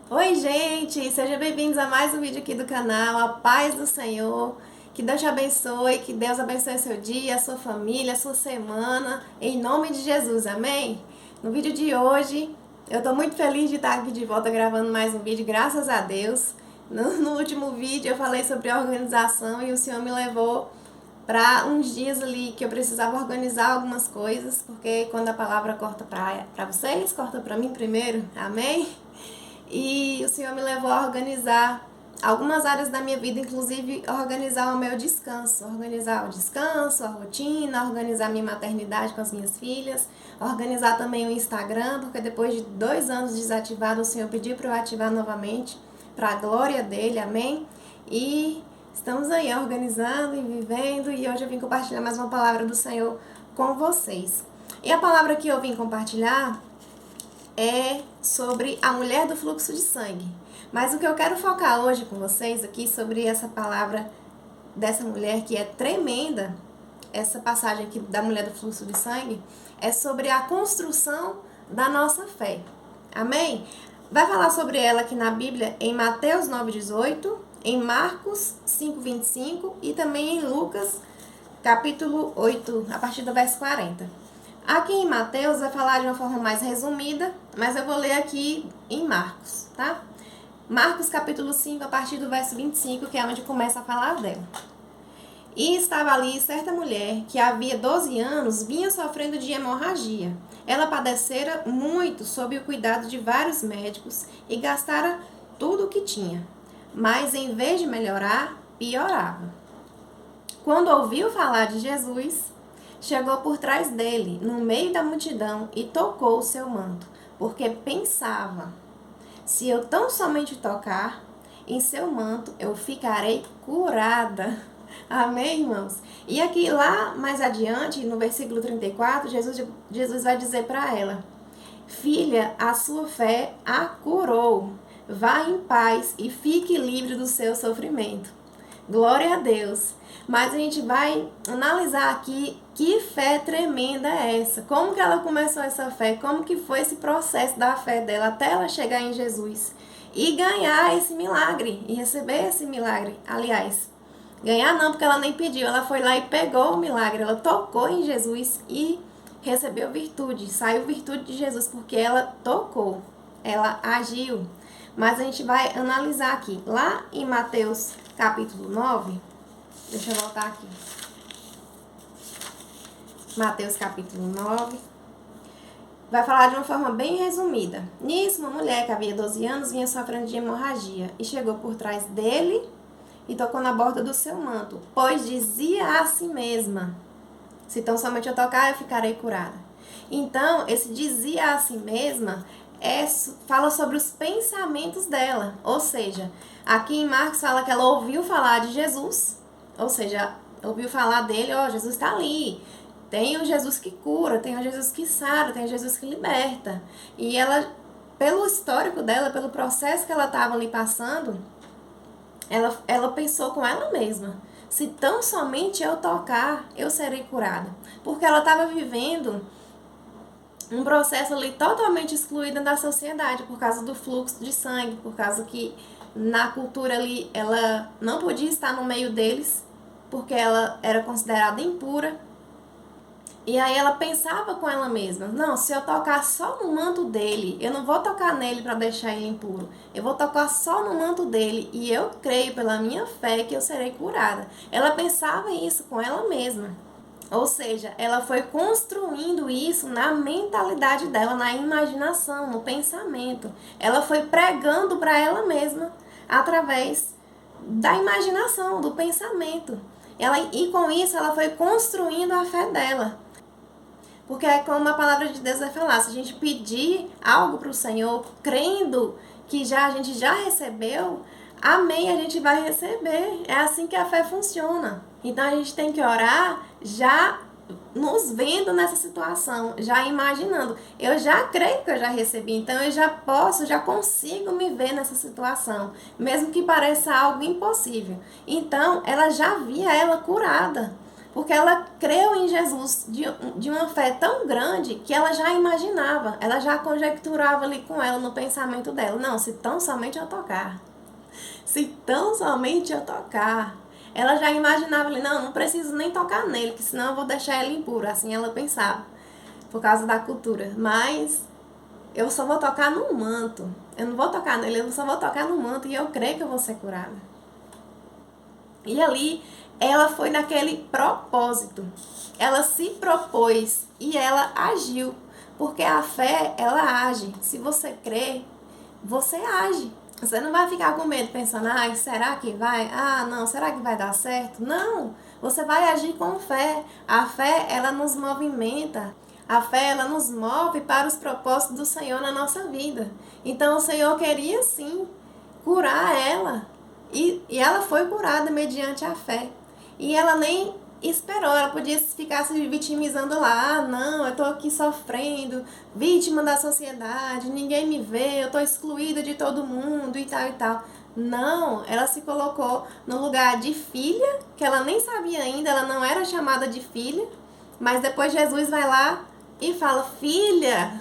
Oi, gente! Sejam bem-vindos a mais um vídeo aqui do canal. A paz do Senhor. Que Deus te abençoe, que Deus abençoe seu dia, a sua família, a sua semana, em nome de Jesus, amém? No vídeo de hoje, eu tô muito feliz de estar aqui de volta gravando mais um vídeo, graças a Deus. No último vídeo eu falei sobre organização e o Senhor me levou para uns dias ali que eu precisava organizar algumas coisas, porque quando a palavra corta para vocês, corta para mim primeiro, amém? E o Senhor me levou a organizar algumas áreas da minha vida, inclusive organizar o meu descanso, organizar o descanso, a rotina, organizar minha maternidade com as minhas filhas, organizar também o Instagram, porque depois de 2 anos desativado, o Senhor pediu para eu ativar novamente, para a glória dele, amém? E estamos aí organizando e vivendo, e hoje eu vim compartilhar mais uma palavra do Senhor com vocês. E a palavra que eu vim compartilhar é sobre a mulher do fluxo de sangue. Mas o que eu quero focar hoje com vocês aqui sobre essa palavra dessa mulher que é tremenda, essa passagem aqui da mulher do fluxo de sangue, é sobre a construção da nossa fé. Amém? Vai falar sobre ela aqui na Bíblia em Mateus 9,18, em Marcos 5,25 e também em Lucas capítulo 8, a partir do verso 40. Aqui em Mateus vai falar de uma forma mais resumida, mas eu vou ler aqui em Marcos, tá? Marcos capítulo 5, a partir do verso 25, que é onde começa a falar dela. E estava ali certa mulher que havia 12 anos vinha sofrendo de hemorragia. Ela padecera muito sob o cuidado de vários médicos e gastara tudo o que tinha. Mas em vez de melhorar, piorava. Quando ouviu falar de Jesus, chegou por trás dele, no meio da multidão, e tocou o seu manto, porque pensava: se eu tão somente tocar em seu manto, eu ficarei curada. Amém, irmãos? E aqui, lá mais adiante, no versículo 34, Jesus vai dizer para ela: filha, a sua fé a curou. Vá em paz e fique livre do seu sofrimento. Glória a Deus. Mas a gente vai analisar aqui que fé tremenda é essa. Como que ela começou essa fé? Como que foi esse processo da fé dela até ela chegar em Jesus e ganhar esse milagre e receber esse milagre. Aliás, ganhar não, porque ela nem pediu, ela foi lá e pegou o milagre. Ela tocou em Jesus e recebeu virtude. Saiu virtude de Jesus porque ela tocou, ela agiu. Mas a gente vai analisar aqui, lá em Mateus capítulo 9, deixa eu voltar aqui. Mateus capítulo 9, vai falar de uma forma bem resumida. Nisso, uma mulher que havia 12 anos vinha sofrendo de hemorragia e chegou por trás dele e tocou na borda do seu manto, pois dizia a si mesma: se tão somente eu tocar, eu ficarei curada. Então, esse dizia a si mesma fala sobre os pensamentos dela. Ou seja, aqui em Marcos fala que ela ouviu falar de Jesus, ou seja, ouviu falar dele, Jesus está ali. Tem o Jesus que cura, tem o Jesus que sara, tem o Jesus que liberta. E ela, pelo histórico dela, pelo processo que ela estava ali passando, ela pensou com ela mesma: se tão somente eu tocar, eu serei curada. Porque ela estava vivendo um processo ali totalmente excluída da sociedade por causa do fluxo de sangue, por causa que na cultura ali ela não podia estar no meio deles, porque ela era considerada impura. E aí ela pensava com ela mesma: não, se eu tocar só no manto dele, eu não vou tocar nele para deixar ele impuro. Eu vou tocar só no manto dele e eu creio pela minha fé que eu serei curada. Ela pensava isso com ela mesma. Ou seja, ela foi construindo isso na mentalidade dela, na imaginação, no pensamento. Ela foi pregando para ela mesma através da imaginação, do pensamento. E com isso ela foi construindo a fé dela. Porque é como a palavra de Deus vai falar: se a gente pedir algo para o Senhor, crendo que a gente já recebeu, amém, a gente vai receber. É assim que a fé funciona. Então a gente tem que orar já nos vendo nessa situação, já imaginando. Eu já creio que eu já recebi, então eu já consigo me ver nessa situação, mesmo que pareça algo impossível. Então ela já via ela curada. Porque ela creu em Jesus de uma fé tão grande que ela já imaginava, ela já conjecturava ali com ela no pensamento dela. Não, se tão somente eu tocar. Se tão somente eu tocar. Ela já imaginava ali, não preciso nem tocar nele, que senão eu vou deixar ele impuro. Assim ela pensava, por causa da cultura. Mas eu só vou tocar no manto. Eu não vou tocar nele, eu só vou tocar no manto e eu creio que eu vou ser curada. E ali ela foi naquele propósito. Ela se propôs e ela agiu. Porque a fé, ela age. Se você crê, você age. Você não vai ficar com medo pensando, será que vai? Não, será que vai dar certo? Não, você vai agir com fé. A fé, ela nos movimenta. A fé, ela nos move para os propósitos do Senhor na nossa vida. Então, o Senhor queria, sim, curar ela. E ela foi curada mediante a fé. E ela nem esperou, ela podia ficar se vitimizando lá. Não, eu tô aqui sofrendo, vítima da sociedade, ninguém me vê, eu tô excluída de todo mundo e tal e tal. Não, ela se colocou no lugar de filha, que ela nem sabia ainda, ela não era chamada de filha, mas depois Jesus vai lá e fala, filha,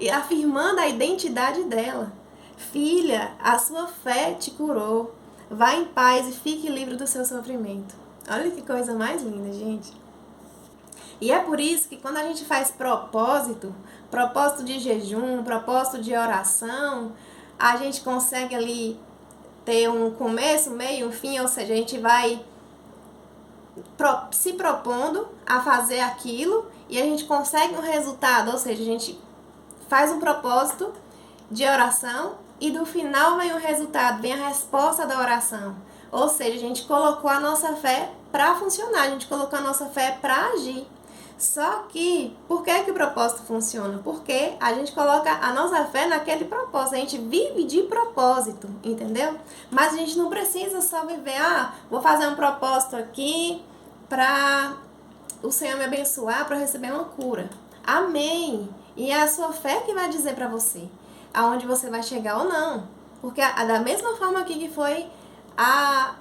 e afirmando a identidade dela. Filha, a sua fé te curou. Vá em paz e fique livre do seu sofrimento. Olha que coisa mais linda, gente. E é por isso que quando a gente faz propósito de jejum, propósito de oração, a gente consegue ali ter um começo, meio, um fim, ou seja, a gente vai se propondo a fazer aquilo e a gente consegue um resultado, ou seja, a gente faz um propósito de oração e do final vem o resultado, vem a resposta da oração. Ou seja, a gente colocou a nossa fé para funcionar, a gente colocou a nossa fé para agir. Só que, por que o propósito funciona? Porque a gente coloca a nossa fé naquele propósito, a gente vive de propósito, entendeu? Mas a gente não precisa só viver, vou fazer um propósito aqui para o Senhor me abençoar, para receber uma cura. Amém! E é a sua fé que vai dizer para você aonde você vai chegar ou não. Porque da mesma forma aqui que foi a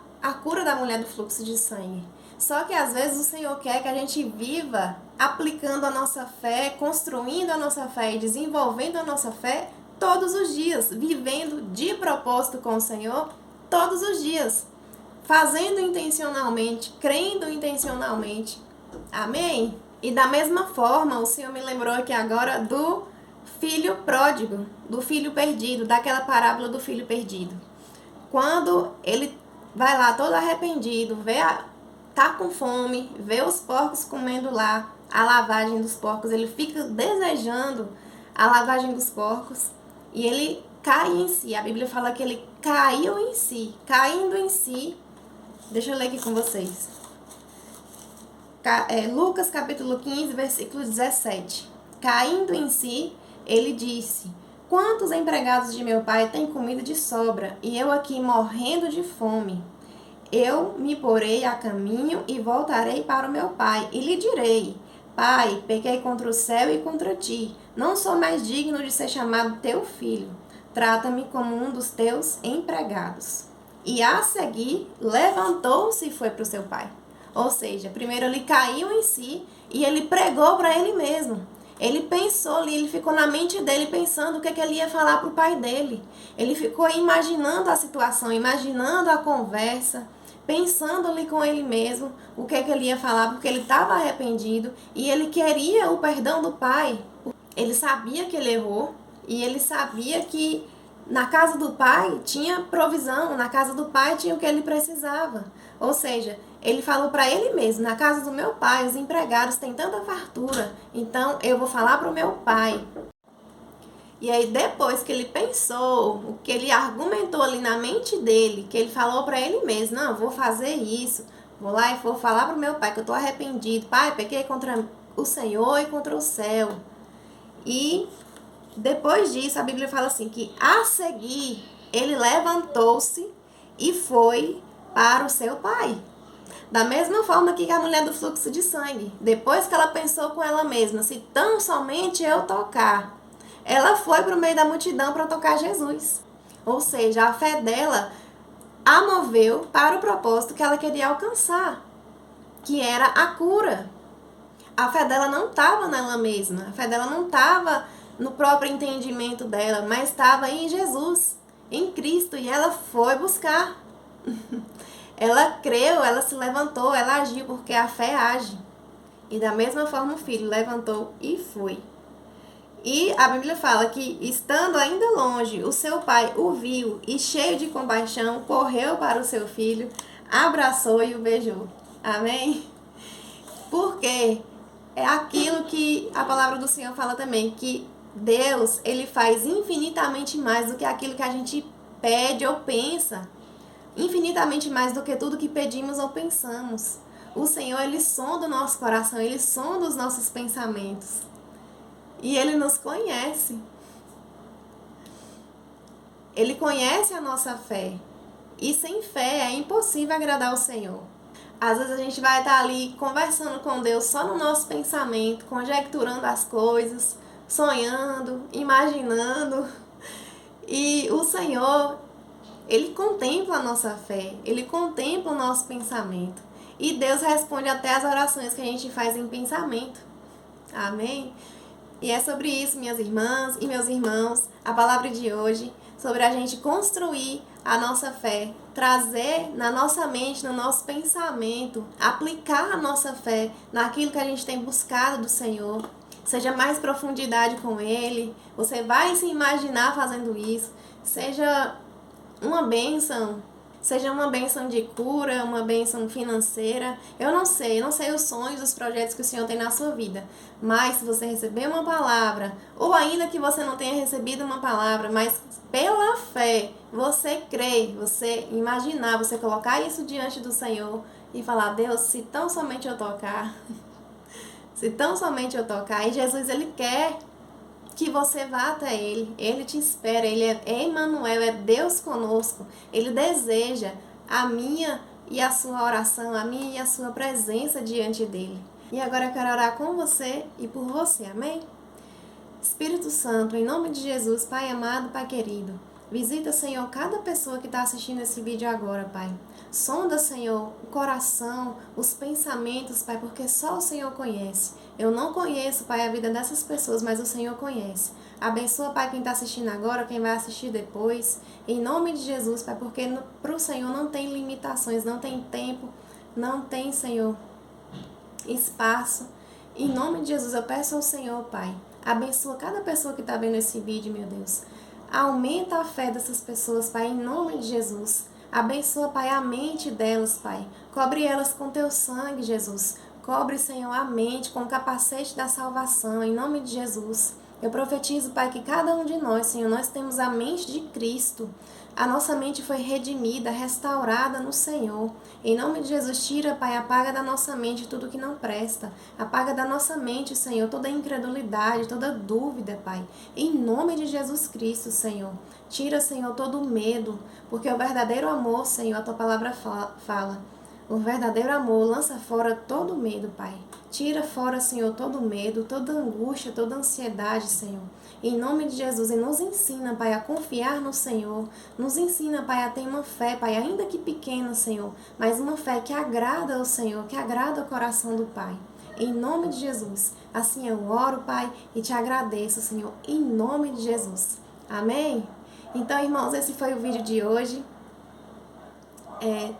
cura da mulher do fluxo de sangue. Só que às vezes o Senhor quer que a gente viva aplicando a nossa fé, construindo a nossa fé e desenvolvendo a nossa fé todos os dias, vivendo de propósito com o Senhor todos os dias, fazendo intencionalmente, crendo intencionalmente. Amém? E da mesma forma, o Senhor me lembrou aqui agora do filho pródigo, do filho perdido, daquela parábola do filho perdido. Quando ele vai lá todo arrependido, tá com fome, vê os porcos comendo lá a lavagem dos porcos, ele fica desejando a lavagem dos porcos e ele cai em si. A Bíblia fala que ele caiu em si, caindo em si. Deixa eu ler aqui com vocês. Lucas capítulo 15, versículo 17. Caindo em si, ele disse: quantos empregados de meu pai têm comida de sobra, e eu aqui morrendo de fome? Eu me porei a caminho e voltarei para o meu pai, e lhe direi: Pai, pequei contra o céu e contra ti, não sou mais digno de ser chamado teu filho. Trata-me como um dos teus empregados. E a seguir, levantou-se e foi para o seu pai. Ou seja, primeiro ele caiu em si e ele pregou para ele mesmo. Ele pensou ali, ele ficou na mente dele pensando o que ele ia falar para o pai dele. Ele ficou imaginando a situação, imaginando a conversa, pensando ali com ele mesmo o que ele ia falar, porque ele estava arrependido e ele queria o perdão do pai. Ele sabia que ele errou e ele sabia que na casa do pai tinha provisão, na casa do pai tinha o que ele precisava. Ou seja, ele falou para ele mesmo: na casa do meu pai os empregados têm tanta fartura, então eu vou falar para o meu pai. E aí depois que ele pensou, o que ele argumentou ali na mente dele, que ele falou para ele mesmo: não, eu vou fazer isso, vou lá e vou falar para o meu pai que eu estou arrependido. Pai, pequei contra o Senhor e contra o céu. E depois disso a Bíblia fala assim, que a seguir ele levantou-se e foi para o seu pai. Da mesma forma que a mulher do fluxo de sangue, depois que ela pensou com ela mesma: se tão somente eu tocar, ela foi para o meio da multidão para tocar Jesus. Ou seja, a fé dela a moveu para o propósito que ela queria alcançar. que era a cura. A fé dela não estava nela mesma, a fé dela não estava no próprio entendimento dela, mas estava em Jesus, em Cristo, e ela foi buscar. Ela creu, ela se levantou, ela agiu, porque a fé age. E da mesma forma o filho levantou e foi. E a Bíblia fala que, estando ainda longe, o seu pai o viu e, cheio de compaixão, correu para o seu filho, abraçou e o beijou. Amém? Porque é aquilo que a palavra do Senhor fala também, que Deus, ele faz infinitamente mais do que aquilo que a gente pede ou pensa. Infinitamente mais do que tudo que pedimos ou pensamos. O Senhor, ele sonda o nosso coração, ele sonda os nossos pensamentos. E ele nos conhece. Ele conhece a nossa fé. E sem fé é impossível agradar o Senhor. Às vezes a gente vai estar ali conversando com Deus só no nosso pensamento, conjecturando as coisas, sonhando, imaginando. E o Senhor, ele contempla a nossa fé, ele contempla o nosso pensamento. E Deus responde até as orações que a gente faz em pensamento. Amém? E é sobre isso, minhas irmãs e meus irmãos, a palavra de hoje, sobre a gente construir a nossa fé, trazer na nossa mente, no nosso pensamento, aplicar a nossa fé naquilo que a gente tem buscado do Senhor, seja mais profundidade com Ele, você vai se imaginar fazendo isso, seja uma bênção de cura, uma bênção financeira. Eu não sei os sonhos, os projetos que o Senhor tem na sua vida. Mas se você receber uma palavra, ou ainda que você não tenha recebido uma palavra, mas pela fé, você crer, você imaginar, você colocar isso diante do Senhor e falar: Deus, se tão somente eu tocar, se tão somente eu tocar. E Jesus, ele quer que você vá até Ele te espera, Ele é Emmanuel, é Deus conosco, Ele deseja a minha e a sua oração, a minha e a sua presença diante dEle. E agora eu quero orar com você e por você, amém? Espírito Santo, em nome de Jesus, Pai amado, Pai querido, visita, Senhor, cada pessoa que está assistindo esse vídeo agora, Pai. Sonda, Senhor, o coração, os pensamentos, Pai, porque só o Senhor conhece. Eu não conheço, Pai, a vida dessas pessoas, mas o Senhor conhece. Abençoa, Pai, quem está assistindo agora, quem vai assistir depois. Em nome de Jesus, Pai, porque para o Senhor não tem limitações, não tem tempo, não tem, Senhor, espaço. Em nome de Jesus, eu peço ao Senhor, Pai, abençoa cada pessoa que está vendo esse vídeo, meu Deus. Aumenta a fé dessas pessoas, Pai, em nome de Jesus. Abençoa, Pai, a mente delas, Pai. Cobre elas com teu sangue, Jesus. Cobre, Senhor, a mente com o capacete da salvação, em nome de Jesus. Eu profetizo, Pai, que cada um de nós, Senhor, nós temos a mente de Cristo. A nossa mente foi redimida, restaurada no Senhor. Em nome de Jesus, tira, Pai, apaga da nossa mente tudo que não presta. Apaga da nossa mente, Senhor, toda incredulidade, toda dúvida, Pai. Em nome de Jesus Cristo, Senhor. Tira, Senhor, todo o medo, porque o verdadeiro amor, Senhor, a Tua palavra fala. O verdadeiro amor lança fora todo medo, Pai. Tira fora, Senhor, todo medo, toda angústia, toda ansiedade, Senhor. Em nome de Jesus, e nos ensina, Pai, a confiar no Senhor. Nos ensina, Pai, a ter uma fé, Pai, ainda que pequena, Senhor, mas uma fé que agrada ao Senhor, que agrada o coração do Pai. Em nome de Jesus. Assim eu oro, Pai, e te agradeço, Senhor, em nome de Jesus. Amém? Então, irmãos, esse foi o vídeo de hoje.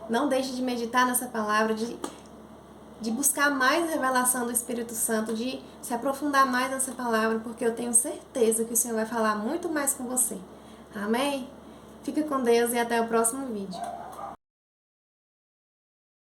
Não deixe de meditar nessa palavra, de buscar mais revelação do Espírito Santo, de se aprofundar mais nessa palavra, porque eu tenho certeza que o Senhor vai falar muito mais com você. Amém? Fica com Deus e até o próximo vídeo.